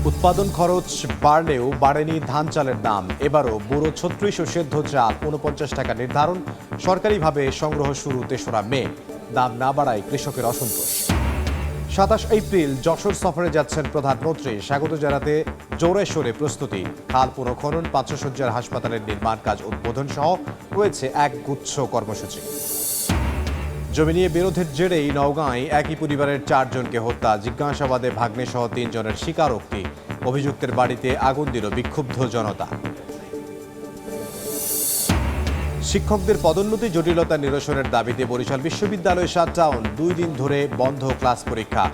উৎপাদন খরচ বাড়লেও বাড়েনি ধান চালের দাম। এবারও বুড়ো ৩৬ ও সেদ্ধ চাল ৪৯ টাকা নির্ধারণ। সরকারিভাবে সংগ্রহ শুরু ৩রা মে। দাম না বাড়ায় কৃষকের অসন্তোষ। ২৭ এপ্রিল যশোর সফরে যাচ্ছেন প্রধানমন্ত্রী। স্বাগত জানাতে জোরে সোরে প্রস্তুতি। খাল পুনঃখনন, ৫০০ শয্যার হাসপাতালের নির্মাণ কাজ উদ্বোধন সহ রয়েছে এক গুচ্ছ কর্মসূচি। জমি নিয়ে বিরোধের জেরেই নওগাঁয় একই পরিবারের ৪ জনকে হত্যা। জিজ্ঞাসাবাদে ভাগ্নে সহ ৩ জনের স্বীকারোক্তি। অভিযুক্তের বাড়িতে আগুন দিল বিক্ষুব্ধ জনতা। শিক্ষকদের পদোন্নতি জটিলতা নিরসনের দাবিতে বরিশাল বিশ্ববিদ্যালয় শাটডাউন। ২ দিন ধরে বন্ধ ক্লাস পরীক্ষা।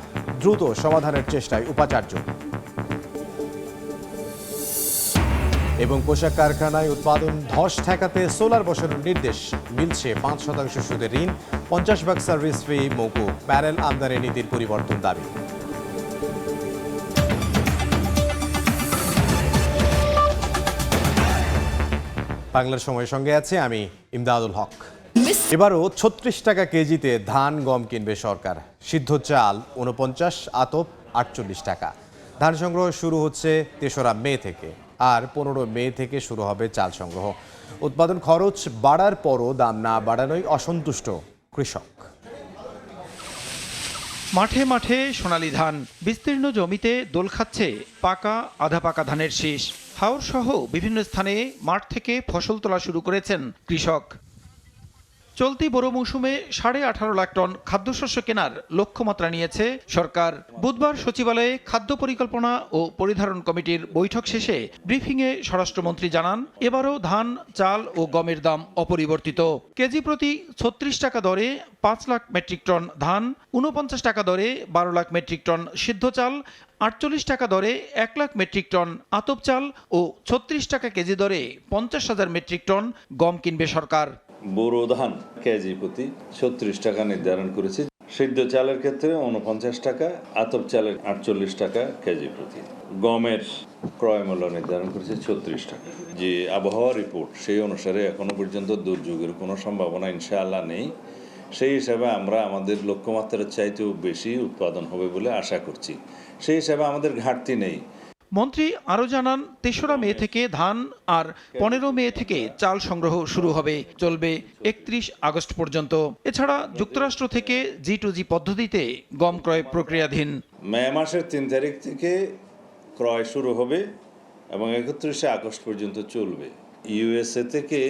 দ্রুত সমাধানের চেষ্টায় উপাচার্য। এবং পোশাক কারখানায় উৎপাদন ধস ঠেকাতে সোলার বসানোর নির্দেশ। মিলছে ৫% সুদের ঋণ, ৫০ ভাগ সার্ভিস ফি মৌকুফ। প্যানেল আমদানি নীতির পরিবর্তন দাবি। বাংলার সময়ের সঙ্গে আছে আমি ইমদাদুল হক। এবারও ৩৬ টাকা কেজিতে ধান গম কিনবে সরকার। সিদ্ধ চাল ৪৯, আতপ ৪৮ টাকা। ধান সংগ্রহ শুরু হচ্ছে ৩রা মে থেকে, আর ১৫ মে থেকে শুরু হবে চাল সংগ্রহ। উৎপাদন খরচ বাড়ার পরও দাম না বাড়ানোই অসন্তুষ্ট কৃষক। মাঠে মাঠে সোনালী ধান, বিস্তীর্ণ জমিতে দোল খাচ্ছে পাকা আধা পাকা ধানের শীষ। হাওর সহ বিভিন্ন স্থানে মাঠ থেকে ফসল তোলা শুরু করেছেন কৃষক। চলতি বোরো মৌসুমে ১৮.৫ লাখ টন খাদ্যশস্য কেনার লক্ষ্যমাত্রা নিয়েছে সরকার। বুধবার সচিবালয়ে খাদ্য পরিকল্পনা ও পরিধারণ কমিটির বৈঠক শেষে ব্রিফিংয়ে স্বরাষ্ট্রমন্ত্রী জানান, এবারও ধান, চাল ও গমের দাম অপরিবর্তিত। কেজি প্রতি ৩৬ টাকা দরে ৫ লাখ মেট্রিক টন ধান, ৪৯ টাকা দরে ১২ লাখ মেট্রিক টন সিদ্ধ চাল, ৪৮ টাকা দরে ১ লাখ মেট্রিক টন আতপ চাল ও ৩৬ টাকা কেজি দরে ৫০,০০০ মেট্রিক টন গম কিনবে সরকার। বোরো ধান কেজি প্রতি ৩৬ টাকা নির্ধারণ করেছে। সিদ্ধ চালের ক্ষেত্রে ৪৯ টাকা, আতপ চালের ৪৮ টাকা কেজি প্রতি। গমের ক্রয় মূল্য নির্ধারণ করেছে ৩৬ টাকা। যে আবহাওয়া রিপোর্ট সেই অনুসারে এখনো পর্যন্ত দুর্যোগের কোনো সম্ভাবনা ইনশাআল্লাহ নেই। সেই হিসাবে আমরা আমাদের লক্ষ্যমাত্রার চাইতেও বেশি উৎপাদন হবে বলে আশা করছি। সেই হিসাবে আমাদের ঘাটতি নেই। মন্ত্রী আরও জানান, ৩রা মে থেকে ধান আর ১৫ মে থেকে চাল সংগ্রহ শুরু হবে, চলবে ৩১ আগস্ট পর্যন্ত। এছাড়া যুক্তরাষ্ট্র থেকে G2G পদ্ধতিতে গম ক্রয় প্রক্রিয়াধীন। মে মাসের ৩ তারিখ থেকে ক্রয় শুরু হবে এবং ৩১ আগস্ট পর্যন্ত চলবে। USA থেকে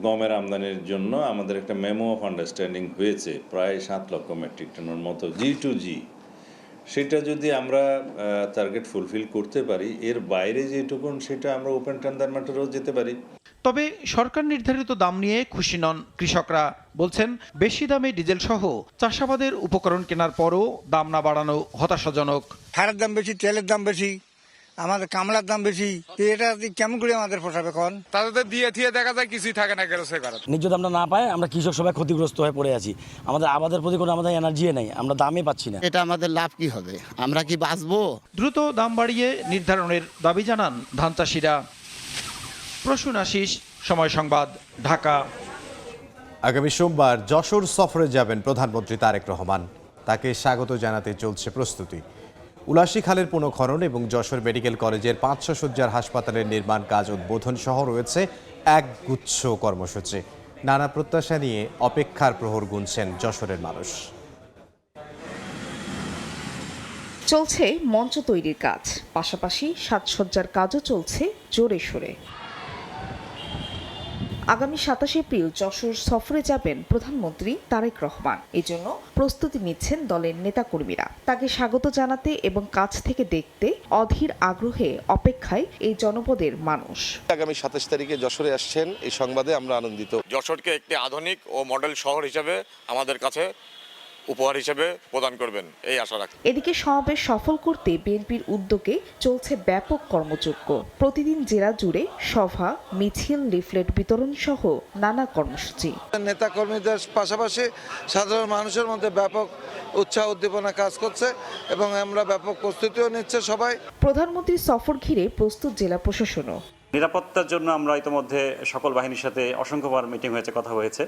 গমের আমদানির জন্য আমাদের একটা মেমো অফ আন্ডারস্ট্যান্ডিং হয়েছে, প্রায় ৭ লক্ষ মেট্রিক টনের মতো G2G। সেটা যদি আমরা টার্গেট ফুলফিল করতে পারি, এর বাইরে যেটুকুন সেটা আমরা ওপেন টেন্ডার ম্যাটারেও যেতে পারি। তবে সরকার নির্ধারিত দাম নিয়ে খুশি নন কৃষকরা। বলছেন, বেশি দামে ডিজেল সহ চাষাবাদের উপকরণ কেনার পরও দাম না বাড়ানো হতাশাজনক। সারের দাম বেশি, তেলের দাম বেশি, আমাদের কামলার দাম বেশি। এটা কেমন করে আমাদের পোষাবে? কন তাদের দিয়ে দেখা যায় কিছুই থাকে না। ন্যায্য দামটা না পায় আমরা কৃষক সবাই ক্ষতিগ্রস্ত হয়ে পড়ে আছি। আমাদের আবাদের প্রতি কোনো আমাদের এনার্জি নেই, আমরা দামই পাচ্ছি না। এটা আমাদের লাভ কি হবে? আমরা কি বাঁচবো? দ্রুত দাম বাড়িয়ে নির্ধারণের দাবি জানান ধান চাষিরা। প্রসূন আশিস, সময় সংবাদ, ঢাকা। আগামী সোমবার যশোর সফরে যাবেন প্রধানমন্ত্রী তারেক রহমান। তাকে স্বাগত জানাতে চলছে প্রস্তুতি। উলাশী খালের পুনঃখনন এবং যশোর মেডিকেল কলেজের ৫০০ শয্যার হাসপাতালের নির্মাণ কাজ উদ্বোধন সহ রয়েছে এক গুচ্ছ কর্মসূচি। নানা প্রত্যাশা নিয়ে অপেক্ষার প্রহর গুনছেন যশোরের মানুষ। চলছে মঞ্চ তৈরির কাজ, পাশাপাশি সাজসজ্জার কাজও চলছে জোরে সোরে। আগামী ২৭ এপ্রিল যশোর সফরে যাবেন প্রধানমন্ত্রী তারেক রহমান। এজন্য প্রস্তুতি নিচ্ছেন দলের নেতাকর্মীরা। তাকে স্বাগত জানাতে এবং কাছ থেকে দেখতে অধীর আগ্রহে অপেক্ষায় এই জনপদের মানুষ। আগামী ২৭ তারিখে যশোরে আসছেন, এই সংবাদে আমরা আনন্দিত। যশোরকে একটি আধুনিক ও মডেল শহর হিসেবে আমাদের কাছে উপহার হিসেবে প্রদান করবেন, এই আশা রাখি। এদিকে সমাবেশ সফল করতে বিএনপির উদ্যোগে চলছে ব্যাপক কর্মযজ্ঞ। প্রতিদিন জেলা জুড়ে সভা, মিছিল, লিফলেট বিতরণ সহ নানা কর্মসূচি। নেতা কর্মীদের পাশাপাশি সাধারণ মানুষের মধ্যে ব্যাপক উৎসাহ উদ্দীপনা কাজ করছে এবং আমরা ব্যাপক প্রস্তুতিও নিচ্ছে সবাই। প্রধানমন্ত্রীর সফর ঘিরে প্রস্তুত জেলা প্রশাসনও। নিরাপত্তার জন্য আমরা ইতিমধ্যে সকল বাহিনীর সাথে অসংখ্যবার মিটিং হয়েছে, কথা হয়েছে।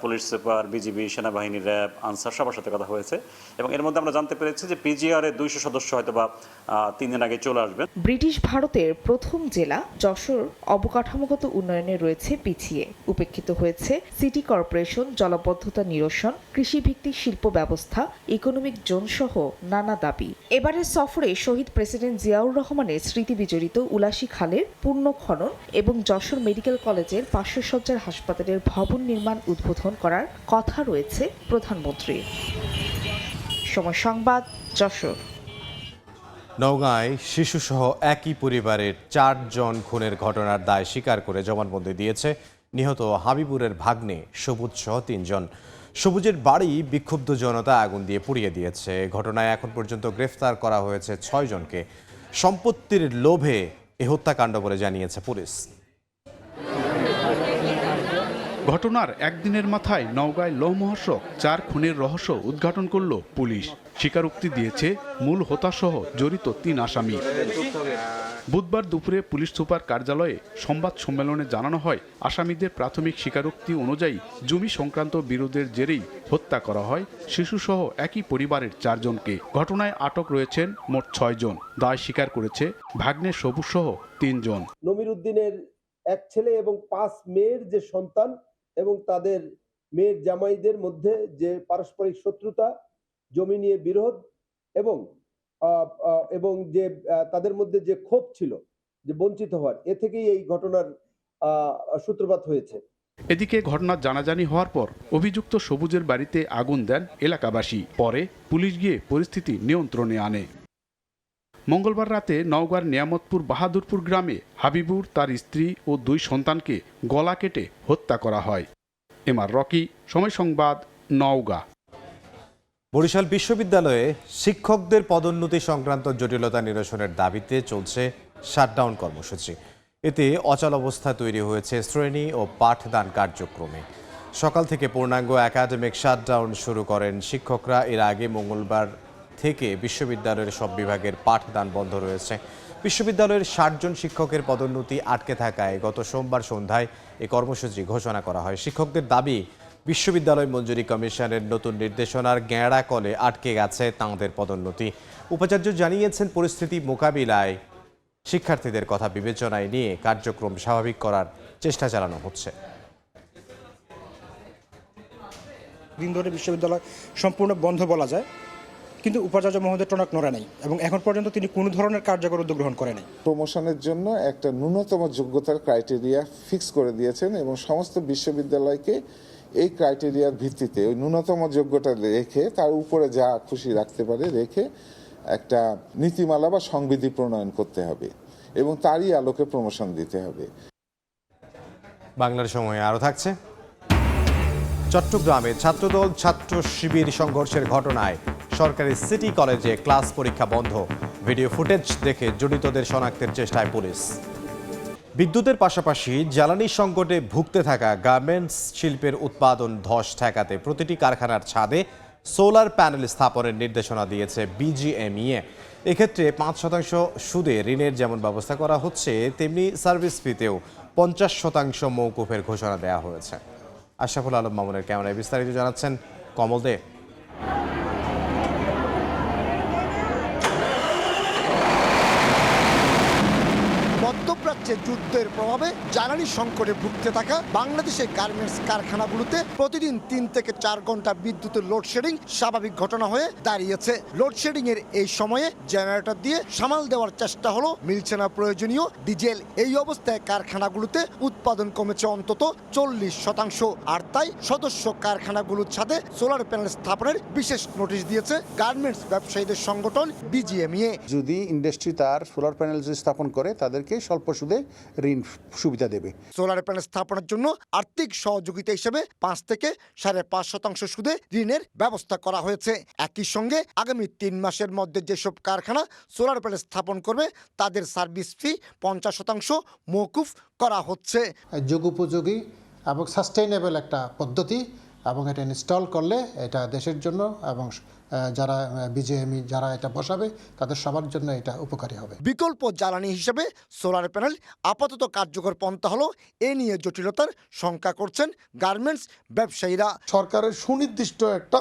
পুলিশ সুপার, বিজিবি, সেনাবাহিনী, র্যাব, আনসার সবার সাথে কথা হয়েছে এবং এর মধ্যে আমরা জানতে পেরেছি যে পিজিআর এর 200 সদস্য হয়তো বা 3 দিন আগে চলে আসবেন। ব্রিটিশ ভারতের প্রথম জেলা যশোর অবকাঠামোগত উন্নয়নে রয়েছে পিছিয়ে। উপেক্ষিত হয়েছে সিটি কর্পোরেশন, জলাবদ্ধতা নিরসন, কৃষিভিত্তিক শিল্প ব্যবস্থা, ইকোনমিক জোন সহ নানা দাবি। এবারের সফরে শহীদ প্রেসিডেন্ট জিয়াউর রহমানের স্মৃতি বিজড়িত উলাশী খালের পূর্ণ খনন এবং যশোর মেডিকেল কলেজের 500 শয্যার হাসপাতালের ভবন নির্মাণ উদ্বোধন করার কথা রয়েছে প্রধানমন্ত্রীর। সময় সংবাদ, যশোর। নওগাঁয় শিশুসহ একই পরিবারের 4 জন খুনের ঘটনার দায় স্বীকার করে জবানবন্দি দিয়েছে নিহত হাবিবুরের ভাগ্নে সবুজ সহ 3 জন। সবুজের বাড়ি বিক্ষুব্ধ জনতা আগুন দিয়ে পুড়িয়ে দিয়েছে। ঘটনায় এখন পর্যন্ত গ্রেফতার করা হয়েছে 6 জনকে। সম্পত্তির লোভে এ হত্যাকাণ্ড বলে জানিয়েছে পুলিশ। ঘটনার একদিনের মাথায় নওগাঁয় লোমহর্ষক 4 খুনের রহস্য উদ্ঘাটন করল পুলিশ। স্বীকারোক্তি দিয়েছে মূল হোতাসহ জড়িত 3 আসামি। বুধবার দুপুরে পুলিশ সুপার কার্যালয়ে সংবাদ সম্মেলনে জানানো হয়, আসামিদের প্রাথমিক স্বীকারোক্তি অনুযায়ী জমি সংক্রান্ত বিরোধের জেরেই হত্যা করা হয় শিশুসহ একই পরিবারের 4 জনকে। ঘটনায় আটক রয়েছেন মোট 6 জন। দায় স্বীকার করেছে ভাগ্নে সবুজ সহ 3 জন। নমির উদ্দিনের 1 ছেলে এবং 5 মেয়ের যে সন্তান এবং তাদের মেয়ের জামাইদের মধ্যে যে পারস্পরিক শত্রুতা, জমি নিয়ে বিরোধ এবং যে তাদের মধ্যে যে ক্ষোভ ছিল যে বঞ্চিত হওয়ার, এ থেকেই এই ঘটনার সূত্রপাত হয়েছে। এদিকে ঘটনা জানাজানি হওয়ার পর অভিযুক্ত সবুজের বাড়িতে আগুন দেন এলাকাবাসী। পরে পুলিশ গিয়ে পরিস্থিতি নিয়ন্ত্রণে আনে। মঙ্গলবার রাতে নওগাঁর নিয়ামতপুর বাহাদুরপুর গ্রামে হাবিবুর, তার স্ত্রী ও 2 সন্তানকে গলা কেটে হত্যা করা হয়। এমআর রকি, সময় সংবাদ, নওগাঁ। বরিশাল বিশ্ববিদ্যালয়ে শিক্ষকদের পদোন্নতি সংক্রান্ত জটিলতা নিরসনের দাবিতে চলছে শাটডাউন কর্মসূচি। এতে অচলাবস্থা তৈরি হয়েছে শ্রেণী ও পাঠদান কার্যক্রমে। সকাল থেকে পূর্ণাঙ্গ একাডেমিক শাটডাউন শুরু করেন শিক্ষকরা। এর আগে মঙ্গলবার থেকে বিশ্ববিদ্যালয়ের সব বিভাগের পাঠদান বন্ধ রয়েছে। বিশ্ববিদ্যালয়ের 60 জন শিক্ষকের পদোন্নতি আটকে থাকায় গত সোমবার সন্ধ্যায় এই কর্মসূচি ঘোষণা করা হয়। শিক্ষকদের দাবি, বিশ্ববিদ্যালয় মঞ্জুরি কমিশনের নতুন নির্দেশনার গ্যাঁড়া কলে আটকে গেছে তাঁদের পদোন্নতি। উপাচার্য জানিয়েছেন, পরিস্থিতি মোকাবিলায় শিক্ষার্থীদের কথা বিবেচনায় নিয়ে কার্যক্রম স্বাভাবিক করার চেষ্টা চালানো হচ্ছে। দিন ধরে বিশ্ববিদ্যালয় সম্পূর্ণ বন্ধ বলা যায়, কিন্তু উপাচার্য মহোদয় টনক নড়ে নাই এবং এখন পর্যন্ত তিনি কোনো ধরনের কার্যকর উদ্যোগ গ্রহণ করে নাই। প্রমোশনের জন্য একটা ন্যূনতম যোগ্যতার ক্রাইটেরিয়া ফিক্স করে দিয়েছেন এবং সমস্ত বিশ্ববিদ্যালয়কে এই ক্রাইটেরিয়ার ভিত্তিতে ওই ন্যূনতম যোগ্যতা রেখে তার উপরে যা খুশি রাখতে পারে রেখে একটা নীতিমালা বা সংবিধি প্রণয়ন করতে হবে এবং তারই আলোকে প্রমোশন দিতে হবে। বাংলার সময়ে আরও থাকছে। চট্টগ্রামে ছাত্রদল ছাত্র শিবির সংঘর্ষের ঘটনায় সরকারি সিটি কলেজে ক্লাস পরীক্ষা বন্ধ। ভিডিও ফুটেজ দেখে জড়িতদের শনাক্তের চেষ্টায় পুলিশ। বিদ্যুতের পাশাপাশি জ্বালানি সংকটে ভুগতে থাকা গার্মেন্টস শিল্পের উৎপাদন ধস ঠেকাতে প্রতিটি কারখানার ছাদে সোলার প্যানেল স্থাপনের নির্দেশনা দিয়েছে বিজিএমইএ। এক্ষেত্রে 5% সুদে ঋণের যেমন ব্যবস্থা করা হচ্ছে, তেমনি সার্ভিস ফিতেও 50% মওকুফের ঘোষণা দেওয়া হয়েছে। আশরাফুল আলম মামুনের ক্যামেরায় বিস্তারিত জানাচ্ছেন কমল দে। মধ্যপ্রাচ্যে যুদ্ধের প্রভাবে জ্বালানি সংকটে ভুগতে থাকা বাংলাদেশের গার্মেন্টস কারখানাগুলোতে প্রতিদিন 3 থেকে 4 ঘন্টা বিদ্যুতের লোডশেডিং স্বাভাবিক ঘটনা হয়ে দাঁড়িয়েছে। লোডশেডিং এর এই সময়ে জেনারেটর দিয়ে সামাল দেওয়ার চেষ্টা হলো, মিলছে না প্রয়োজনীয় ডিজেল। এই অবস্থায় কারখানাগুলোতে উৎপাদন কমেছে অন্তত 40%। আর তাই সদস্য কারখানাগুলোর ছাদে সোলার প্যানেল স্থাপনের বিশেষ নোটিশ দিয়েছে গার্মেন্টস ব্যবসায়ীদের সংগঠন বিজিএমইএ। যদি ইন্ডাস্ট্রি তার সোলার প্যানেল স্থাপন করে তাদেরকে স্বল্প সুদে ঋণ সুবিধা দেবে। সোলার প্যানেল স্থাপনের জন্য আর্থিক সহযোগিতা হিসেবে 5 থেকে 5.5% সুদে ঋণের ব্যবস্থা করা হয়েছে। একই সঙ্গে আগামী 3 মাসের মধ্যে যেসব কারখানা সোলার প্যানেল স্থাপন করবে তাদের সার্ভিস ফি 50% মওকুফ করা হচ্ছে। যুগোপযোগী এবং সাস্টেইনেবল একটা পদ্ধতি এবং এটা ইনস্টল করলে এটা দেশের জন্য এবং যারা বিজেএমই যারা এটা বসাবে তাদের সবার জন্য এটা উপকারী হবে। বিকল্প জ্বালানি হিসেবে সোলার প্যানেল আপাতত কার্যকর পন্থা হলো এ নিয়ে জটিলতার শঙ্কা করছেন গার্মেন্টস ব্যবসায়ীরা। সরকারের সুনির্দিষ্ট একটা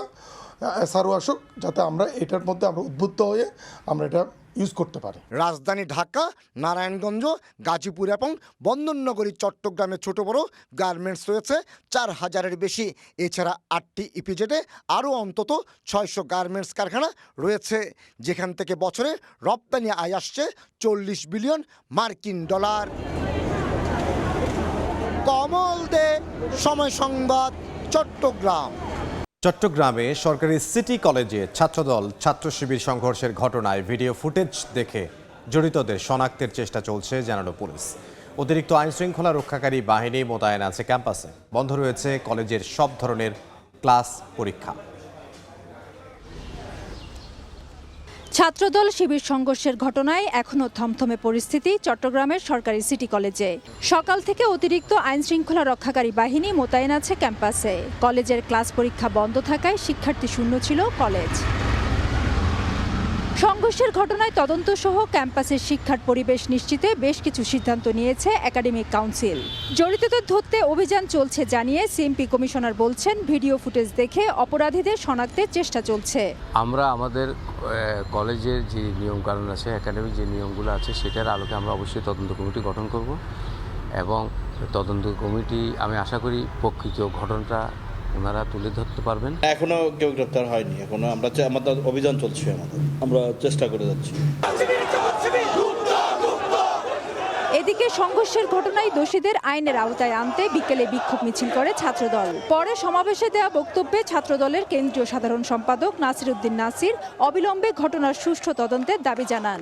এসআরও আসুক যাতে আমরা এটার মধ্যে আমরা উদ্বুদ্ধ হয়ে আমরা এটা ইউজ করতে পারি। রাজধানী ঢাকা, নারায়ণগঞ্জ, গাজীপুর এবং বন্দরনগরী চট্টগ্রামে ছোট বড় গার্মেন্টস রয়েছে 4000-এর বেশি। এছাড়া 8টি ইপিজেডে আরও অন্তত 600 গার্মেন্টস কারখানা রয়েছে, যেখান থেকে বছরে রপ্তানি আয় আসছে 40 বিলিয়ন মার্কিন ডলার। কমল দে, সময় সংবাদ, চট্টগ্রাম। চট্টগ্রামে সরকারি সিটি কলেজে ছাত্রদল ছাত্র শিবির সংঘর্ষের ঘটনায় ভিডিও ফুটেজ দেখে জড়িতদের শনাক্তের চেষ্টা চলছে জানালো পুলিশ। অতিরিক্ত আইন শৃঙ্খলা রক্ষাকারী বাহিনী মোতায়েন আছে ক্যাম্পাসে। বন্ধ রয়েছে কলেজের সব ধরনের ক্লাস পরীক্ষা। ছাত্রদল শিবির সংঘর্ষের ঘটনায় এখনও থমথমে পরিস্থিতি চট্টগ্রামের সরকারি সিটি কলেজে। সকাল থেকে অতিরিক্ত আইন শৃঙ্খলা রক্ষাকারী বাহিনী মোতায়েন আছে ক্যাম্পাসে। কলেজের ক্লাস পরীক্ষা বন্ধ থাকায় শিক্ষার্থী শূন্য ছিল কলেজ। সংঘর্ষের ঘটনায় তদন্ত সহ ক্যাম্পাসের শিক্ষার পরিবেশ নিশ্চিতে বেশ কিছু সিদ্ধান্ত নিয়েছে একাডেমিক কাউন্সিল। জড়িতদের ধরতে অভিযান চলছে জানিয়ে সিএমপি কমিশনার বলছেন, ভিডিও ফুটেজ দেখে অপরাধীদের শনাক্তের চেষ্টা চলছে। আমরা আমাদের কলেজের যে নিয়মকানুন আছে, একাডেমিক যে নিয়মগুলো আছে, সেটার আলোকে আমরা অবশ্যই তদন্ত কমিটি গঠন করব এবং তদন্ত কমিটি আমি আশা করি প্রকৃত ঘটনাটা ওনারা তুলে ধরতে পারবেন। এখনো কেউ গ্রেপ্তার হয়নি, এখনো আমাদের অভিযান চলছে, আমরা চেষ্টা করে যাচ্ছি। এদিকে সংঘর্ষের ঘটনায় দোষীদের আইনের আওতায় আনতে বিকেলে বিক্ষোভ মিছিল করে ছাত্রদল। পরে সমাবেশে দেয়া বক্তব্যে ছাত্রদলের কেন্দ্রীয় সাধারণ সম্পাদক নাসির উদ্দিন নাসির অবিলম্বে ঘটনার সুষ্ঠু তদন্তের দাবি জানান।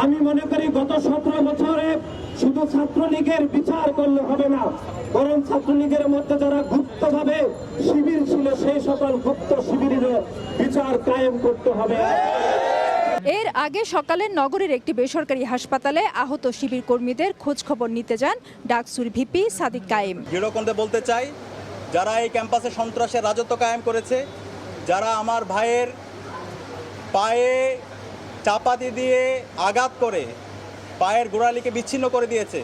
আমি মনে করি গত 17 বছরে শুধু ছাত্রলীগের বিচার করলে হবে না, বরং ছাত্রলীগের মধ্যে যারা গুপ্তভাবে শিবির ছিল সেই সকল গুপ্ত শিবিরেরও বিচার কায়েম করতে হবে। এর আগে সকালে নগরীর একটি বেসরকারি হাসপাতালে আহত শিবির কর্মীদের খোঁজ খবর নিতে যান ডাকসুর ভিপি সাদিক কায়েম। দৃঢ়কণ্ঠে বলতে চাই, যারা এই ক্যাম্পাসে সন্ত্রাসের রাজত্ব কায়েম করেছে, যারা আমার ভাইয়ের পায়ে চাপাতি দিয়ে আঘাত করে পায়ের গোড়ালিকে বিচ্ছিন্ন করে দিয়েছে,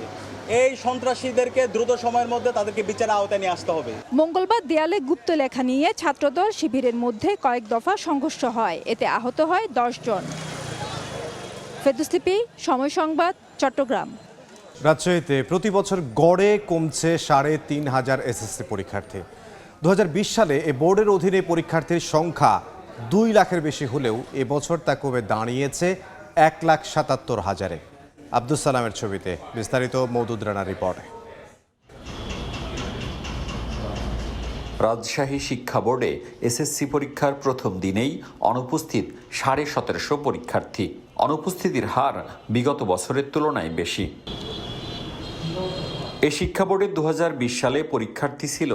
এই সন্ত্রাসীদেরকে দ্রুত সময়ের মধ্যে তাদেরকে বিচারের আওতায় নিয়ে আসতে হবে। মঙ্গলবার দেয়ালে গুপ্ত লেখা নিয়ে ছাত্রদল শিবিরের মধ্যে কয়েক দফা সংঘর্ষ হয়, এতে আহত হয় 10 জন। ফেরদৌস লিপি, সময় সংবাদ, চট্টগ্রাম। রাজশাহীতে প্রতি বছর গড়ে কমছে 3500 এসএসসি পরীক্ষার্থী। 2020 সালে এ বোর্ডের অধীনে পরীক্ষার্থীর সংখ্যা 2 লাখের বেশি হলেও এবছর তা কমে দাঁড়িয়েছে 1,77,000-এ। আব্দুল সালামের ছবিতে বিস্তারিত মওদুদ রানার রিপোর্টে। রাজশাহী শিক্ষা বোর্ডে এসএসসি পরীক্ষার প্রথম দিনেই অনুপস্থিত 1750 পরীক্ষার্থী। অনুপস্থিতির হার বিগত বছরের তুলনায় বেশি। এ শিক্ষা বোর্ডে 2020 সালে পরীক্ষার্থী ছিল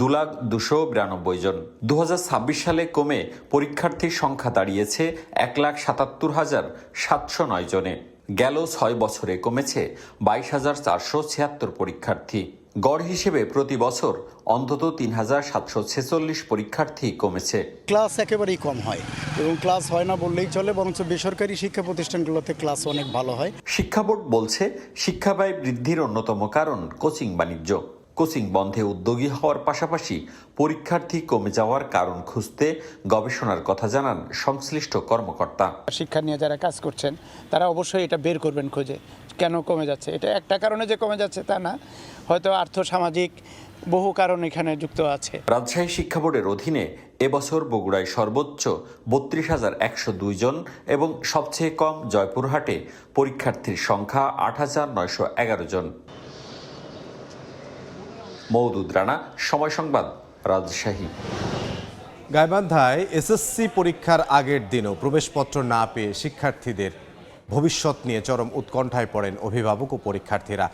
2,292,000 জন। 2026 সালে কমে পরীক্ষার্থীর সংখ্যা দাঁড়িয়েছে 1,77,709 জনে। গেল 6 বছরে কমেছে 22,476 পরীক্ষার্থী। গড় হিসেবে প্রতি বছর অন্তত 3,746 পরীক্ষার্থী কমেছে। ক্লাস একেবারেই কম হয় এবং ক্লাস হয় না বললেই চলে, বরঞ্চ বেসরকারি শিক্ষা প্রতিষ্ঠানগুলোতে ক্লাস অনেক ভালো হয়। শিক্ষা বোর্ড বলছে শিক্ষা ব্যয় বৃদ্ধির অন্যতম কারণ কোচিং বাণিজ্য। কোচিং বন্ধে উদ্যোগী হওয়ার পাশাপাশি পরীক্ষার্থী কমে যাওয়ার কারণ খুঁজতে গবেষণার কথা জানান সংশ্লিষ্ট কর্মকর্তা। শিক্ষা নিয়ে যারা কাজ করছেন তারা অবশ্যই এটা বের করবেন খুঁজে কেন কমে যাচ্ছে। এটা একটা কারণে যে কমে যাচ্ছে তা না, হয়তো আর্থসামাজিক বহু কারণ এখানে যুক্ত আছে। রাজশাহী শিক্ষা বোর্ডের অধীনে এবছর বগুড়ায় সর্বোচ্চ 32,102 জন এবং সবচেয়ে কম জয়পুরহাটে পরীক্ষার্থীর সংখ্যা 8,911 জন। মওদুদ রানা, সময় সংবাদ, রাজশাহী। গাইবান্ধায় এসএসসি পরীক্ষার আগের দিনও প্রবেশপত্র না পেয়ে শিক্ষার্থীদের ভবিষ্যৎ নিয়ে চরম উৎকণ্ঠায় পড়েন অভিভাবক ও পরীক্ষার্থীরা।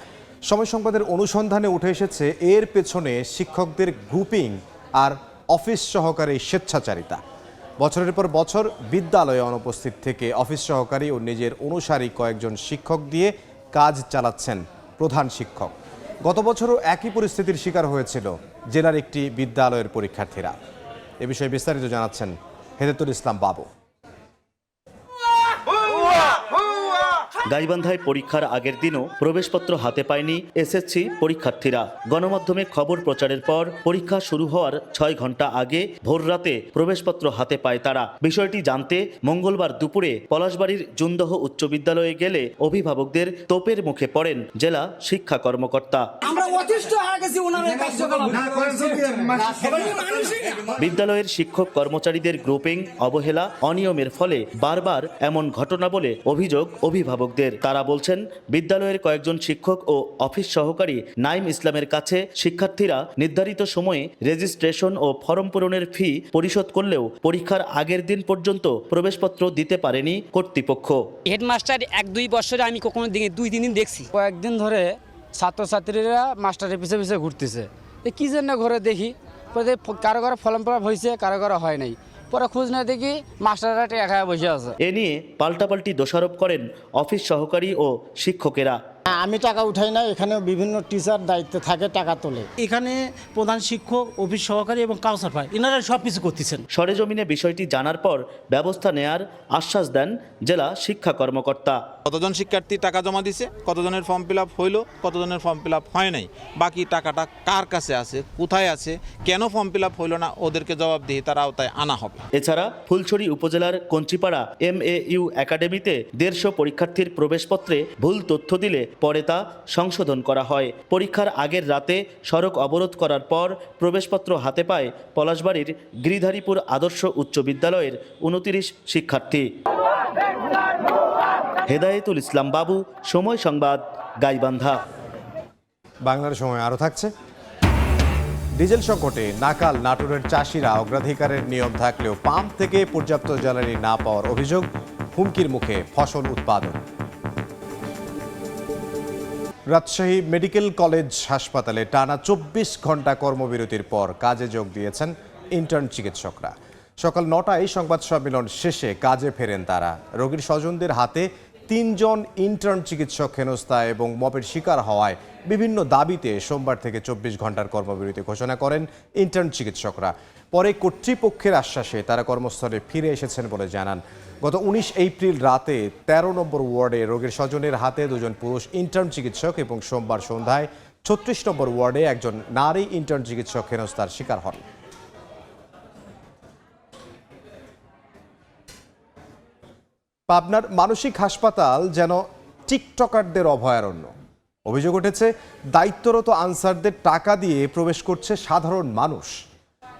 সময় সংবাদের অনুসন্ধানে উঠে এসেছে এর পেছনে শিক্ষকদের গ্রুপিং আর অফিস সহকারী স্বেচ্ছাচারিতা। বছরের পর বছর বিদ্যালয়ে অনুপস্থিত থেকে অফিস সহকারী ও নিজের অনুসারী কয়েকজন শিক্ষক দিয়ে কাজ চালাচ্ছেন প্রধান শিক্ষক। গত বছরও একই পরিস্থিতির শিকার হয়েছিল জেলার একটি বিদ্যালয়ের পরীক্ষার্থীরা। এ বিষয়ে বিস্তারিত জানাচ্ছেন হেদায়েতুল ইসলাম বাবু। গাইবান্ধায় পরীক্ষার আগের দিনও প্রবেশপত্র হাতে পায়নি এসএসসি পরীক্ষার্থীরা। গণমাধ্যমে খবর প্রচারের পর পরীক্ষা শুরু হওয়ার 6 ঘন্টা আগে ভোররাতে প্রবেশপত্র হাতে পায় তারা। বিষয়টি জানতে মঙ্গলবার দুপুরে পলাশবাড়ির জুনদহ উচ্চ বিদ্যালয়ে গেলে অভিভাবকদের তোপের মুখে পড়েন জেলা শিক্ষা কর্মকর্তা। বিদ্যালয়ের শিক্ষক কর্মচারীদের গ্রুপিং, অবহেলা, অনিয়মের ফলে বারবার এমন ঘটনা বলে অভিযোগ অভিভাবকদের। তারা বলছেন, বিদ্যালয়ের কয়েকজন শিক্ষক ও অফিস সহকারী নাইম ইসলামের কাছে শিক্ষার্থীরা নির্ধারিত সময়ে রেজিস্ট্রেশন ও ফর্ম পূরণের ফি পরিশোধ করলেও পরীক্ষার আগের দিন পর্যন্ত প্রবেশপত্র দিতে পারেনি কর্তৃপক্ষ। হেডমাস্টার 1-2 বছরে আমি কখনো 2-3 দিন দেখছি। কয়েকদিন ধরে ছাত্রছাত্রীরা মাস্টারের পিছে পিছে ঘুরতেছে। কি জন্য ঘরে দেখি কারো কারো ফর্ম ফিল আপ হয়েছে, কারো কারো হয় নাই। পরে খোঁজ না দেখি মাস্টাররা টাকা বসে আছে। এ নিয়ে পাল্টাপাল্টি দোষারোপ করেন অফিস সহকারী ও শিক্ষকেরা। আমি টাকা উঠাই না, এখানে বিভিন্ন টিচার দায়িত্বে থাকে, টাকা তোলে। এখানে প্রধান শিক্ষক, অফিস সহকারী এবং কাউন্সিলর ভাই এনারা সব কিছু করতেছেন। সরেজমিনে বিষয়টি জানার পর ব্যবস্থা নেয়ার আশ্বাস দেন জেলা শিক্ষা কর্মকর্তা। কতজন শিক্ষার্থী টাকা জমা দিছে, কতজনের ফর্ম ফিল আপ হইলো, কতজনের ফর্ম ফিল আপ হয় নাই, বাকি টাকাটা কার কাছে আছে, কোথায় আছে, কেন ফর্ম ফিল আপ হইলো না, ওদেরকে জবাব দিয়ে তার আওতায় আনা হবে। এছাড়া ফুলছড়ি উপজেলার কঞ্চিপাড়া MAU একাডেমিতে 150 পরীক্ষার্থীর প্রবেশপত্রে ভুল তথ্য দিলে পরে তা সংশোধন করা হয়। পরীক্ষার আগের রাতে সড়ক অবরোধ করার পর প্রবেশপত্র হাতে পায় পলাশবাড়ির গিরিধারীপুর আদর্শ উচ্চ বিদ্যালয়ের 29 শিক্ষার্থী। হেদায়েতুল ইসলাম বাবু, সময় সংবাদ, গাইবান্ধা। বাংলার সময় আরও থাকছে। ডিজেল সংকটে নাকাল নাটোরের চাষিরা অগ্রাধিকারের নিয়ম থাকলেও পাম্প থেকে পর্যাপ্ত জ্বালানি না পাওয়ার অভিযোগ, হুমকির মুখে ফসল উৎপাদন। রাজশাহী মেডিকেল কলেজ হাসপাতালে টানা 24 ঘন্টা কর্মবিরতির পর কাজে যোগ দিয়েছেন ইন্টার্ন চিকিৎসকরা। সকাল 9টায় সংবাদ সম্মেলন শেষে কাজে ফেরেন তারা। রোগীর স্বজনদের হাতে 3 জন ইন্টার্ন চিকিৎসক হেনস্থা এবং মবের শিকার হওয়ায় বিভিন্ন দাবিতে সোমবার থেকে 24 ঘন্টার কর্মবিরতি ঘোষণা করেন ইন্টার্ন চিকিৎসকরা। পরে কর্তৃপক্ষের আশ্বাসে তারা কর্মস্থলে ফিরে এসেছেন বলে জানান। গত 19 এপ্রিল রাতে 13 নম্বর ওয়ার্ডে রোগীর স্বজনের হাতে 2 জন পুরুষ ইন্টার্ন চিকিৎসক এবং সোমবার সন্ধ্যায় 36 নম্বর ওয়ার্ডে একজন নারী ইন্টার্ন চিকিৎসক হেনস্থার শিকার হন। পাবনার মানসিক হাসপাতাল যেন টিকটকারদের অভয়ারণ্য। অভিযোগ উঠেছে, দায়িত্বরত আনসারদের টাকা দিয়ে প্রবেশ করছে সাধারণ মানুষ।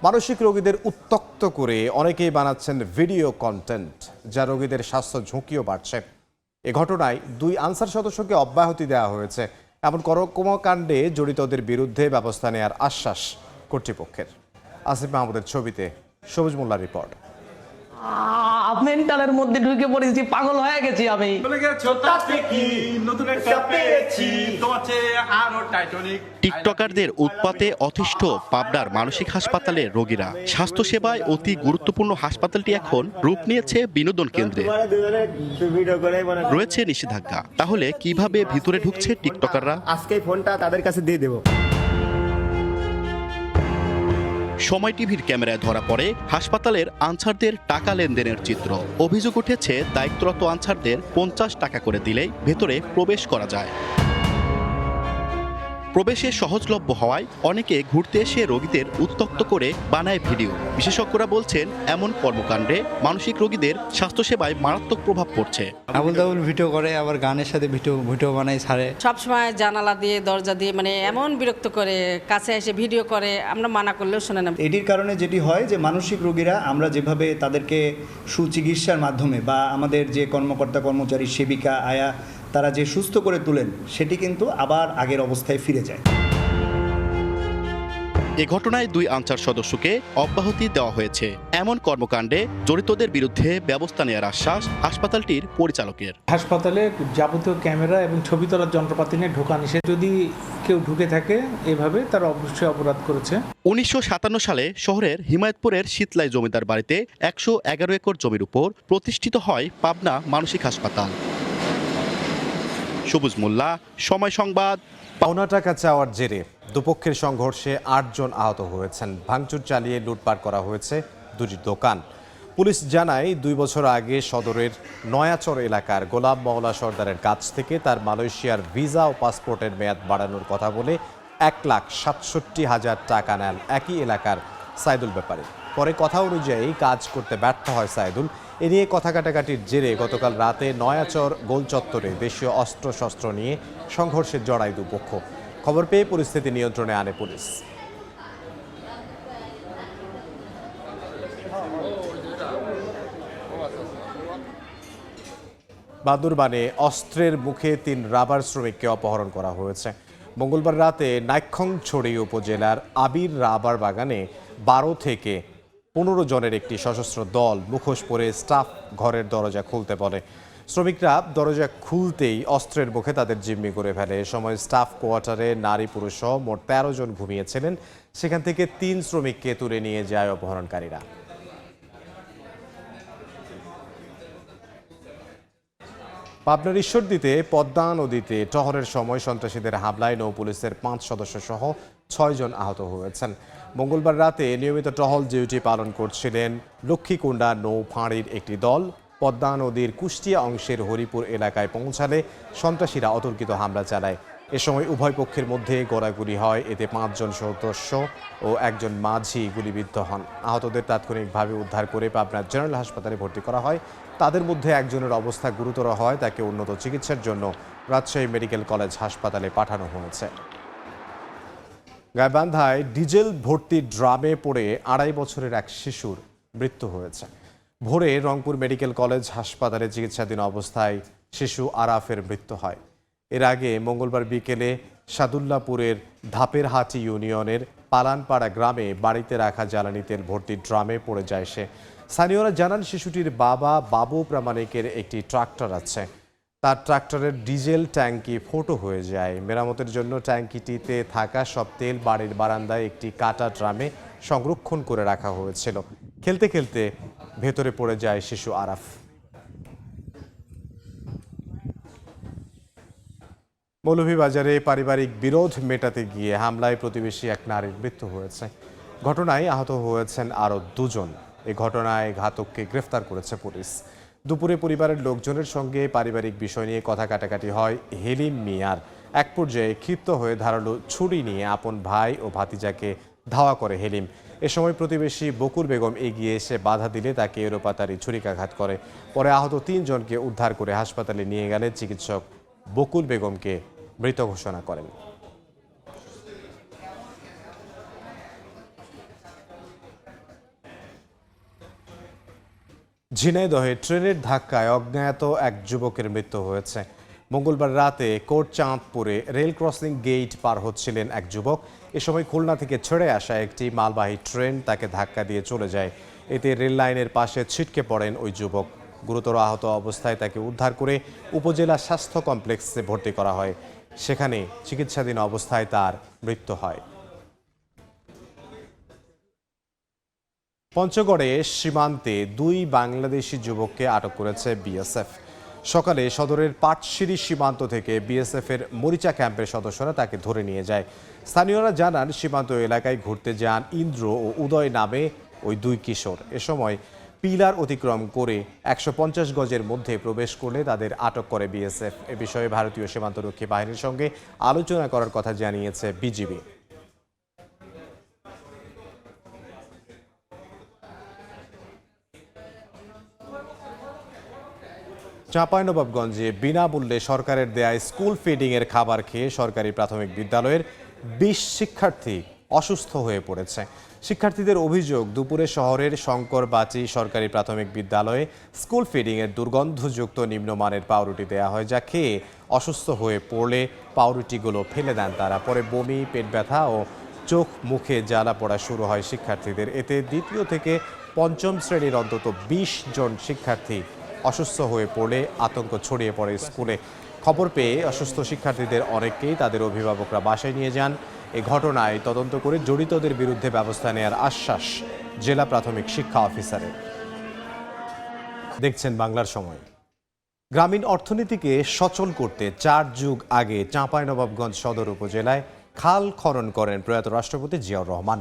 মানসিক রোগীদের উত্ত্যক্ত করে অনেকেই বানাচ্ছেন ভিডিও কন্টেন্ট, যা রোগীদের স্বাস্থ্য ঝুঁকিও বাড়ছে। এ ঘটনায় 2 আনসার সদস্যকে অব্যাহতি দেওয়া হয়েছে। এমন কর্মকাণ্ডে জড়িতদের বিরুদ্ধে ব্যবস্থা নেওয়ার আশ্বাস কর্তৃপক্ষের। আসিফ মাহমুদের ছবিতে সবুজ মোল্লার রিপোর্ট। মেন্টালের মধ্যে ঢুকে পড়েছি, পাগল হয়ে গেছি আমি। টিকটকারদের উৎপাতে অতিষ্ঠ পাবনার মানসিক হাসপাতালের রোগীরা। স্বাস্থ্যসেবায় অতি গুরুত্বপূর্ণ হাসপাতালটি এখন রূপ নিয়েছে বিনোদন কেন্দ্রে। রয়েছে নিষেধাজ্ঞা, তাহলে কিভাবে ভিতরে ঢুকছে টিকটকাররা? আজকে ফোনটা তাদের কাছে দিয়ে দেব। সময় টিভির ক্যামেরায় ধরা পড়ে হাসপাতালের আনসারদের টাকা লেনদেনের চিত্র। অভিযোগ উঠেছে, দায়িত্বরত আনসারদের 50 টাকা করে দিলেই ভেতরে প্রবেশ করা যায়। প্রবেশে সহজলভ্য হওয়ায় অনেকে ঘুরতে এসে রোগীদের উত্ত্যক্ত করে বানায় ভিডিও। বিশেষজ্ঞরা বলছেন, এমন কর্মকাণ্ডে মানসিক রোগীদের স্বাস্থ্যসেবায় মারাত্মক প্রভাব পড়ছে। আবুল তাবুল ভিডিও করে, আবার গানের সাথে ভিডিও বানায় ছাড়ে। সবসময় জানালা দিয়ে, দরজা দিয়ে মানে এমন বিরক্ত করে, কাছে এসে ভিডিও করে, আমরা মানা করলেও শোনে না। এটির কারণে যেটি হয় যে মানসিক রোগীরা আমরা যেভাবে তাদেরকে সুচিকিৎসার মাধ্যমে বা আমাদের যে কর্মকর্তা কর্মচারী, সেবিকা, আয়া তারা যে সুস্থ করে তোলেন, সেটি কিন্তু আবার আগের অবস্থায় ফিরে যায়। এ ঘটনায় 2 আনসার সদস্যকে অব্যাহতি দেওয়া হয়েছে। এমন কর্মকাণ্ডে জড়িতদের বিরুদ্ধে ব্যবস্থা নেওয়ার আশ্বাস হাসপাতালটির পরিচালকের। হাসপাতালে যাবতীয় ক্যামেরা এবং ছবি তোলার যন্ত্রপাতি নিয়ে ঢোকা নিষেধ। যদি কেউ ঢুকে থাকে এভাবে, তারা অবশ্যই অপরাধ করেছে। 1957 সালে শহরের হিমায়তপুরের শীতলাই জমিদার বাড়িতে 111 একর জমির উপর প্রতিষ্ঠিত হয় পাবনা মানসিক হাসপাতাল। সবুজ মোল্লা, সময় সংবাদ। পাওনা টাকা চাওয়ার জেরে দুপক্ষের সংঘর্ষে 8 জন আহত হয়েছেন। ভাঙচুর চালিয়ে লুটপাট করা হয়েছে দুটি দোকান। পুলিশ জানায় 2 বছর আগে সদরের নয়াচর এলাকার গোলাম মওলা সর্দারের কাছ থেকে তার মালয়েশিয়ার ভিসা ও পাসপোর্টের মেয়াদ বাড়ানোর কথা বলে 1,67,000 টাকা নেন একই এলাকার সাইদুল ব্যাপারী। পরে কথা অনুযায়ী কাজ করতে ব্যর্থ হয় সাইদুল। এ নিয়ে কথা কাটাকাটির জেরে গতকাল রাতে নয়াচর গোল চত্বরে দেশীয় অস্ত্রশস্ত্র নিয়ে সংঘর্ষে জড়ায় দুপক্ষ। খবর পেয়ে পরিস্থিতি নিয়ন্ত্রণে আনে পুলিশ। বান্দরবানে অস্ত্রের মুখে 3 রাবার শ্রমিককে অপহরণ করা হয়েছে। মঙ্গলবার রাতে নাইক্ষংছড়ি উপজেলার আবির রাবার বাগানে 12 থেকে 15 জনের একটি সশস্ত্র দল মুখোশ পরে স্টাফ ঘরের দরজা খুলতে বলে। শ্রমিকরা দরজা খুলতেই অস্ত্রের মুখে তাদের জিম্মি করে ফেলে। এ সময় স্টাফ কোয়ার্টারে নারী পুরুষ সহ মোট 13 জন ঘুমিয়েছিলেন। সেখান থেকে 3 শ্রমিককে তুলে নিয়ে যায় অপহরণকারীরা। পাবনার ঈশ্বরদীতে পদ্মা নদীতে টহলের সময় সন্ত্রাসীদের হামলায় নৌ পুলিশের 5 সদস্য সহ 6 জন আহত হয়েছেন। মঙ্গলবার রাতে নিয়মিত টহল ডিউটি পালন করছিলেন লক্ষ্মীকুণ্ডা নৌ ফাঁড়ির একটি দল। পদ্মা নদীর কুষ্টিয়া অংশের হরিপুর এলাকায় পৌঁছালে সন্ত্রাসীরা অতর্কিত হামলা চালায়। এ সময় উভয় পক্ষের মধ্যে গোলাগুলি হয়। এতে 5 জন সদস্য ও 1 জন মাঝি গুলিবিদ্ধ হন। আহতদের তাৎক্ষণিকভাবে উদ্ধার করে পাবনা জেনারেল হাসপাতালে ভর্তি করা হয়। তাদের মধ্যে একজনের অবস্থা গুরুতর হয়, তাকে উন্নত চিকিৎসার জন্য রাজশাহী মেডিকেল কলেজ হাসপাতালে পাঠানো হয়েছে। গাইবান্ধায় ডিজেল ভর্তি ড্রামে পড়ে 2.5 বছরের এক শিশুর মৃত্যু হয়েছে। ভোরে রংপুর মেডিকেল কলেজ হাসপাতালে চিকিৎসাধীন অবস্থায় শিশু আরাফের মৃত্যু হয়। এর আগে মঙ্গলবার বিকেলে সাদুল্লাপুরের ধাপেরহাটি ইউনিয়নের পালানপাড়া গ্রামে বাড়িতে রাখা জ্বালানি তেল ভর্তি ড্রামে পড়ে যায় সে। স্থানীয়রা জানান শিশুটির বাবা বাবু প্রামাণিকের একটি ট্রাক্টর আছে। তার ট্রাক্টরের ডিজেল ট্যাঙ্কি ফুটো হয়ে যায়। মেরামতের জন্য ট্যাঙ্কিটিতে থাকা সব তেল বাড়ির বারান্দায় একটি কাটা ড্রামে সংরক্ষণ করে রাখা হয়েছিল। খেলতে খেলতে ভেতরে পড়ে যায় শিশু আরাফ। মৌলভীবাজারে পারিবারিক বিরোধ মেটাতে গিয়ে হামলায় প্রতিবেশী এক নারীর মৃত্যু হয়েছে। ঘটনায় আহত হয়েছেন আরও 2 জন। এই ঘটনায় ঘাতককে গ্রেফতার করেছে পুলিশ। দুপুরে পরিবারের লোকজনের সঙ্গে পারিবারিক বিষয় নিয়ে কথা কাটাকাটি হয় হেলিম মিয়ার। এক পর্যায়ে ক্ষিপ্ত হয়ে ধারালো ছুরি নিয়ে আপন ভাই ও ভাতিজাকে ধাওয়া করে হেলিম। এ সময় প্রতিবেশী বকুল বেগম এগিয়ে এসে বাধা দিলে তাকে এলোপাতাড়ি ছুরিকাঘাত করে। পরে আহত 3 জনকে উদ্ধার করে হাসপাতালে নিয়ে গেলে চিকিৎসক বকুল বেগমকে মৃত ঘোষণা করেন। ঝিনাইদহে ট্রেনের ধাক্কায় অজ্ঞাত এক যুবকের মৃত্যু হয়েছে। মঙ্গলবার রাতে কোটচাঁদপুরে রেল ক্রসিং গেট পার হচ্ছিলেন এক যুবক। এ সময় খুলনা থেকে ছেড়ে আসা একটি মালবাহী ট্রেন তাকে ধাক্কা দিয়ে চলে যায়। এতে রেল লাইনের পাশে ছিটকে পড়েন ওই যুবক। গুরুতর আহত অবস্থায় তাকে উদ্ধার করে উপজেলা স্বাস্থ্য কমপ্লেক্সে ভর্তি করা হয়। সেখানে চিকিৎসাধীন অবস্থায় তার মৃত্যু হয়। পঞ্চগড়ে সীমান্তে 2 বাংলাদেশি যুবককে আটক করেছে বিএসএফ। সকালে সদরের পাটশিরি সীমান্ত থেকে বিএসএফের মরিচা ক্যাম্পের সদস্যরা তাকে ধরে নিয়ে যায়। স্থানীয়রা জানান সীমান্ত এলাকায় ঘুরতে যান ইন্দ্র ও উদয় নামে ওই 2 কিশোর। এ সময় পিলার অতিক্রম করে 150 গজের মধ্যে প্রবেশ করলে তাদের আটক করে বিএসএফ। এ বিষয়ে ভারতীয় সীমান্তরক্ষী বাহিনীর সঙ্গে আলোচনা করার কথা জানিয়েছে বিজিবি। চাঁপাইনবাবগঞ্জে বিনামূল্যে সরকারের দেয়া স্কুল ফিডিংয়ের খাবার খেয়ে সরকারি প্রাথমিক বিদ্যালয়ের 20 শিক্ষার্থী অসুস্থ হয়ে পড়েছে। শিক্ষার্থীদের অভিযোগ, দুপুরে শহরের শঙ্করবাচি সরকারি প্রাথমিক বিদ্যালয়ে স্কুল ফিডিংয়ের দুর্গন্ধযুক্ত নিম্নমানের পাউরুটি দেওয়া হয়, যা খেয়ে অসুস্থ হয়ে পড়লে পাউরুটিগুলো ফেলে দেন তারা। পরে বমি, পেট ব্যথা ও চোখ মুখে জ্বালা পড়া শুরু হয় শিক্ষার্থীদের। এতে 2য় থেকে 5ম শ্রেণীর অন্তত 20 জন শিক্ষার্থী অসুস্থ হয়ে পড়লে আতঙ্ক ছড়িয়ে পড়ে স্কুলে। খবর পেয়ে অসুস্থ শিক্ষার্থীদের অনেককেই তাদের অভিভাবকরা বাসায় নিয়ে যান। এই ঘটনায় তদন্ত করে জড়িতদের বিরুদ্ধে ব্যবস্থা নেওয়ার আশ্বাস জেলা প্রাথমিক শিক্ষা অফিসারের। দেখছেন বাংলার সময়। গ্রামীণ অর্থনীতিকে সচল করতে 4 যুগ আগে চাঁপাইনবাবগঞ্জ সদর উপজেলায় খাল খনন করেন প্রয়াত রাষ্ট্রপতি জিয়াউর রহমান।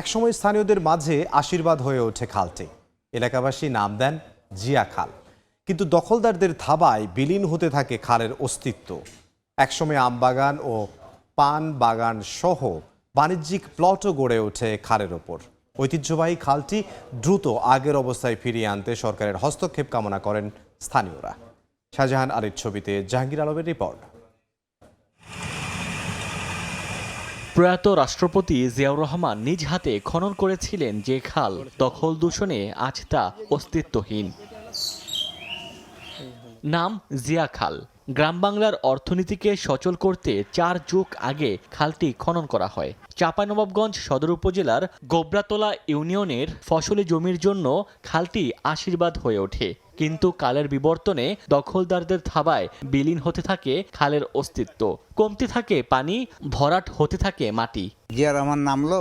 একসময় স্থানীয়দের মাঝে আশীর্বাদ হয়ে ওঠে খালটি। এলাকাবাসী নাম দেন জিয়া খাল। কিন্তু দখলদারদের থাবায় বিলীন হতে থাকে খালের অস্তিত্ব। একসময় আমবাগান ও পান বাগান সহ বাণিজ্যিক প্লটও গড়ে ওঠে খালের ওপর। ঐতিহ্যবাহী খালটি দ্রুত আগের অবস্থায় ফিরিয়ে আনতে সরকারের হস্তক্ষেপ কামনা করেন স্থানীয়রা। শাহজাহান আলীর ছবিতে জাহাঙ্গীর আলমের রিপোর্ট। প্রয়াত রাষ্ট্রপতি জিয়াউর রহমান নিজ হাতে খনন করেছিলেন যে খাল, দখল দূষণে আজ তা অস্তিত্বহীন। নাম জিয়া খাল। গ্রাম বাংলার অর্থনীতিকে সচল করতে 4 যুগ আগে খালটি খনন করা হয়। চাঁপাইনবাবগঞ্জ সদর উপজেলার গোবরাতলা ইউনিয়নের ফসলি জমির জন্য খালটি আশীর্বাদ হয়ে ওঠে। কিন্তু কালের বিবর্তনে দখলদারদের থাবায় বিলীন হতে থাকে খালের অস্তিত্ব। কমতে থাকে পানি, ভরাট হতে থাকে মাটি। জিয়া রহমান নামলো,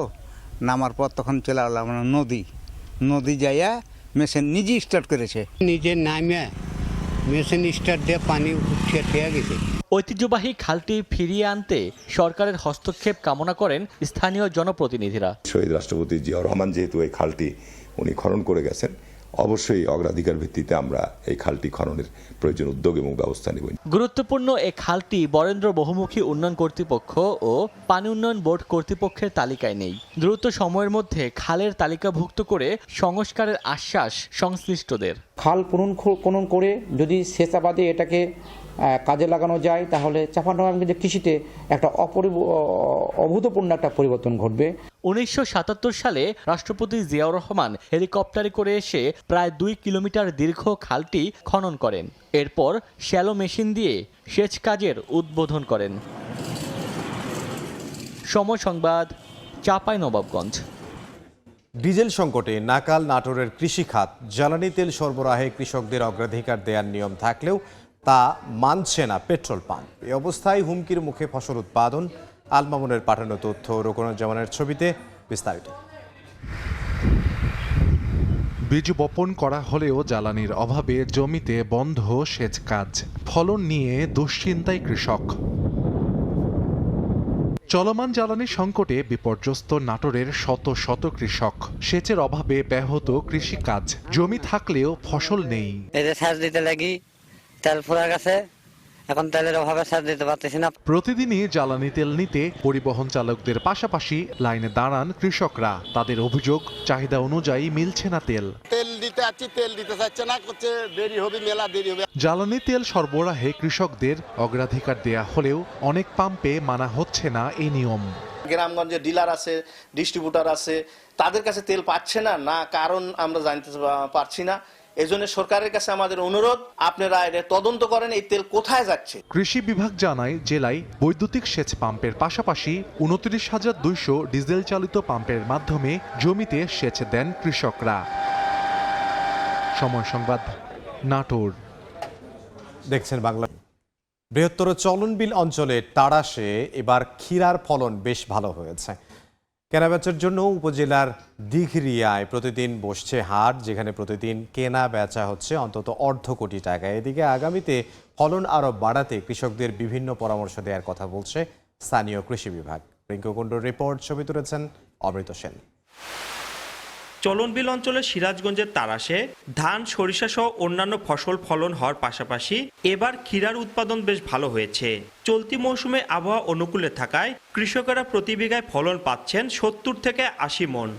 নামার পর তখন চলে এলাম নদী যাইয়া মেশিন নিজে স্টার্ট করেছে, নিজে নামে মেশিন স্টার্ট দিয়ে পানি উঠিয়ে গেছে। ঐতিহ্যবাহী খালটি ফিরিয়ে আনতে সরকারের হস্তক্ষেপ কামনা করেন স্থানীয় জনপ্রতিনিধিরা। শহীদ রাষ্ট্রপতি জিয়াউর রহমান যেহেতু এই খালটি উনি খনন করে গেছেন, অবশ্যই অগ্রাধিকার ভিত্তিতে আমরা এই খালটি খননের প্রয়োজন উদ্যোগ এবং ব্যবস্থা নেব। গুরুত্বপূর্ণ এই খালটি বরেন্দ্র বহুমুখী উন্নয়ন কর্তৃপক্ষ ও পানি উন্নয়ন বোর্ড কর্তৃপক্ষের তালিকায় নেই। দ্রুত সময়ের মধ্যে খালের তালিকাভুক্ত করে সংস্কারের আশ্বাস সংশ্লিষ্টদের। খাল খনন করে যদি সেচাবাদে এটাকে কাজে লাগানো যায়, তাহলে চাঁপাইনবাবগঞ্জের কৃষিতে একটা অভূতপূর্ণ একটা পরিবর্তন ঘটবে। 1977 সালে রাষ্ট্রপতি জিয়াউর রহমান হেলিকপ্টারে করে এসে প্রায় 2 কিলোমিটার দীর্ঘ খালটি খনন করেন। এরপর শ্যালো মেশিন দিয়ে সেচ কাজের উদ্বোধন করেন। সময় সংবাদ, চাঁপাইনবাবগঞ্জ। ডিজেল সংকটে নাকাল নাটোরের কৃষিখাত। জ্বালানি তেল সরবরাহে কৃষকদের অগ্রাধিকার দেওয়ার নিয়ম থাকলেও তা মানছে না পেট্রোল পাম্প। এই অবস্থায় হুমকির মুখে ফসল উৎপাদন। আল মামুনের পাঠানো তথ্য, রোকনুজ্জামানের ছবিতে বিস্তারিত। বীজ বপন করা হলেও জ্বালানির অভাবে জমিতে বন্ধ সেচ কাজ। ফলন নিয়ে দুশ্চিন্তায় কৃষক। চলমান জ্বালানি সংকটে বিপর্যস্ত নাটোরের শত শত কৃষক। সেচের অভাবে ব্যাহত কৃষিকাজ। জমি থাকলেও ফসল নেই। সেচ দিতে লাগি তেল ফুরা গেছে, এখন তেলের অভাবে সেচ দিতে পারতেছি না। প্রতিদিনই জ্বালানি তেল নিতে পরিবহন চালকদের পাশাপাশি লাইনে দাঁড়ান কৃষকরা। তাদের অভিযোগ, চাহিদা অনুযায়ী মিলছে না তেল। তেল দিতে আসছি, তেল দিতে চাচ্ছে না, করছে দেরি হবে, মেলা দেরি হবে। জ্বালানি তেল সরবরাহে কৃষকদের অগ্রাধিকার দেয়া হলেও অনেক পাম্পে মানা হচ্ছে না এই নিয়ম। গ্রামগঞ্জে ডিলার আছে, ডিস্ট্রিবিউটার আছে, তাদের কাছে তেল পাচ্ছে না কারণ আমরা জানতে পারছি না। এজন্য সরকারের কাছে আমাদের অনুরোধ, আপনারা এটা তদন্ত করেন এই তেল কোথায় যাচ্ছে। কৃষি বিভাগ জানায়, জেলায় বৈদ্যুতিক সেচ পাম্পের পাশাপাশি 29,200 ডিজেল চালিত পাম্পের মাধ্যমে জমিতে সেচ দেন কৃষকরা। সময় সংবাদ, নাটোর। দেখছেন বাংলা। বৃহত্তর চলনবিল অঞ্চলে তাড়াশে এবার ক্ষীরার ফলন বেশ ভালো হয়েছে। কেনাবেচার জন্য উপজেলার দিঘরিয়ায় প্রতিদিন বসছে হাট, যেখানে প্রতিদিন কেনা বেচা হচ্ছে অন্তত 1.5 কোটি টাকা। এদিকে আগামীতে ফলন আরও বাড়াতে কৃষকদের বিভিন্ন পরামর্শ দেওয়ার কথা বলছে স্থানীয় কৃষি বিভাগ। রিঙ্কু কুণ্ডুর রিপোর্ট, ছবি তুলেছেন অমৃত সেন। চলনবিল অঞ্চলের সিরাজগঞ্জের তাড়াশে ধান, সরিষা সহ অন্যান্য ফসল ফলন হওয়ার পাশাপাশি এবার ক্ষীরার উৎপাদন বেশ ভালো হয়েছে। চলতি মৌসুমে আবহাওয়া অনুকূলে থাকায় কৃষকেরা প্রতি বিঘায় ফলন পাচ্ছেন 70 থেকে 80 মণ।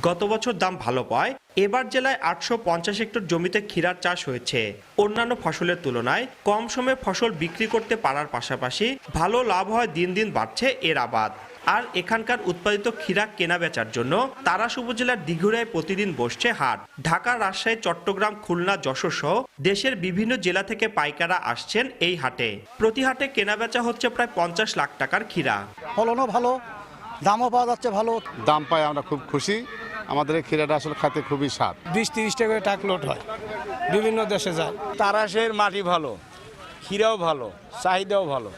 গত বছর দাম ভালো পায় এবার জেলায় 850 হেক্টর জমিতে ক্ষীরার চাষ হয়েছে। অন্যান্য ফসলের তুলনায় কম সময়ে ফসল বিক্রি করতে পারার পাশাপাশি ভালো লাভ হয়, দিন দিন বাড়ছে এর আবাদ। আর এখানকার উৎপাদিত ক্ষীরা কেনা বেচার জন্য তারাস উপজেলার দিঘুরায় প্রতিদিন বসছে হাট। ঢাকা, রাজশাহী, চট্টগ্রাম, খুলনা, যশোর সহ দেশের বিভিন্ন জেলা থেকে পাইকাররা আসছেন এই হাটে। প্রতি হাটে কেনা বেচা হচ্ছে প্রায় 50 লাখ টাকার ক্ষীরা। ফলনও ভালো, দামও পাওয়া যাচ্ছে ভালো। দাম পাই আমরা খুব খুশি। আমাদের এই ক্ষীরাটা আসলে খেতে খুবই স্বাদ। 20-30 টাকা করে ট্রাক লোড হয়, বিভিন্ন দেশে যায়। তারাশের মাটি ভালো, ক্ষীরাও ভালো, চাহিদাও ভালো।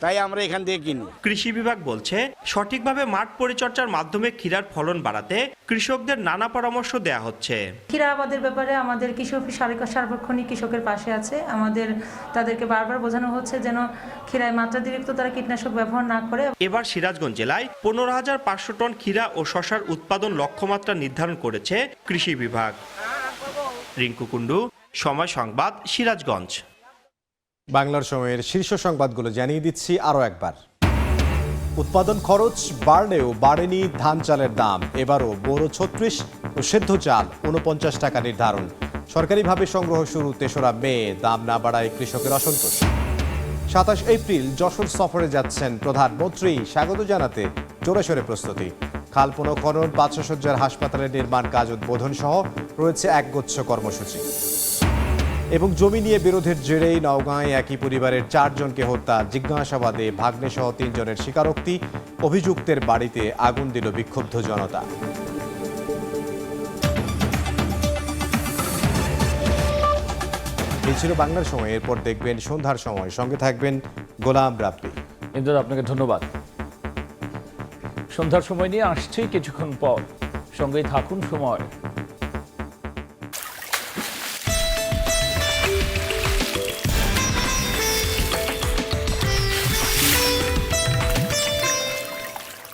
তাই আমরা এখান থেকে কিনি। কৃষি বিভাগ বলছে সঠিকভাবে মাঠ পরিচর্যার মাধ্যমে ক্ষীরার ফলন বাড়াতে কৃষকদের নানা পরামর্শ দেয়া হচ্ছে। ক্ষীরা আবাদের ব্যাপারে আমাদের কৃষি অফিস সার্বক্ষণিক কৃষকের পাশে আছে। তাদেরকে বারবার বোঝানো হচ্ছে যেন ক্ষীরায় মাত্রাতিরিক্ত তারা কীটনাশক ব্যবহার না করে। এবার সিরাজগঞ্জ জেলায় 15,500 টন ক্ষীরা ও শসার উৎপাদন লক্ষ্যমাত্রা নির্ধারণ করেছে কৃষি বিভাগ। রিঙ্কু কুণ্ডু, সময় সংবাদ, সিরাজগঞ্জ। বাংলার সময়ের শীর্ষ সংবাদগুলো জানিয়ে দিচ্ছি আরও একবার। উৎপাদন খরচ বাড়লেও বাড়েনি ধান চালের দাম। এবারও বোরো 36 ও সেদ্ধ চাল 49 টাকা নির্ধারণ। সরকারিভাবে সংগ্রহ শুরু 3রা মে। দাম না বাড়ায় কৃষকের অসন্তোষ। 27 এপ্রিল যশোর সফরে যাচ্ছেন প্রধানমন্ত্রী। স্বাগত জানাতে জোরেশোরে প্রস্তুতি। খাল পুনঃখনন, 500 শয্যার হাসপাতালের নির্মাণ কাজ উদ্বোধন সহ রয়েছে একগুচ্ছ কর্মসূচি। এবং জমি নিয়ে বিরোধের জেরেই নওগাঁয় একই পরিবারের 4 জনকে হত্যা। জিজ্ঞাসাবাদে ভাগ্নে সহ 3 জনের স্বীকারোক্তি। অভিযুক্তের বাড়িতে আগুন দিল বিক্ষুব্ধ জনতা। এই ছিল বাংলার সময়। এরপর দেখবেন সন্ধ্যার সময়। সঙ্গে থাকবেন গোলাম রাব্বি। ইন্দ্র, আপনাকে ধন্যবাদ। সন্ধ্যার সময় নিয়ে আসছি কিছুক্ষণ পর, সঙ্গেই থাকুন সময়।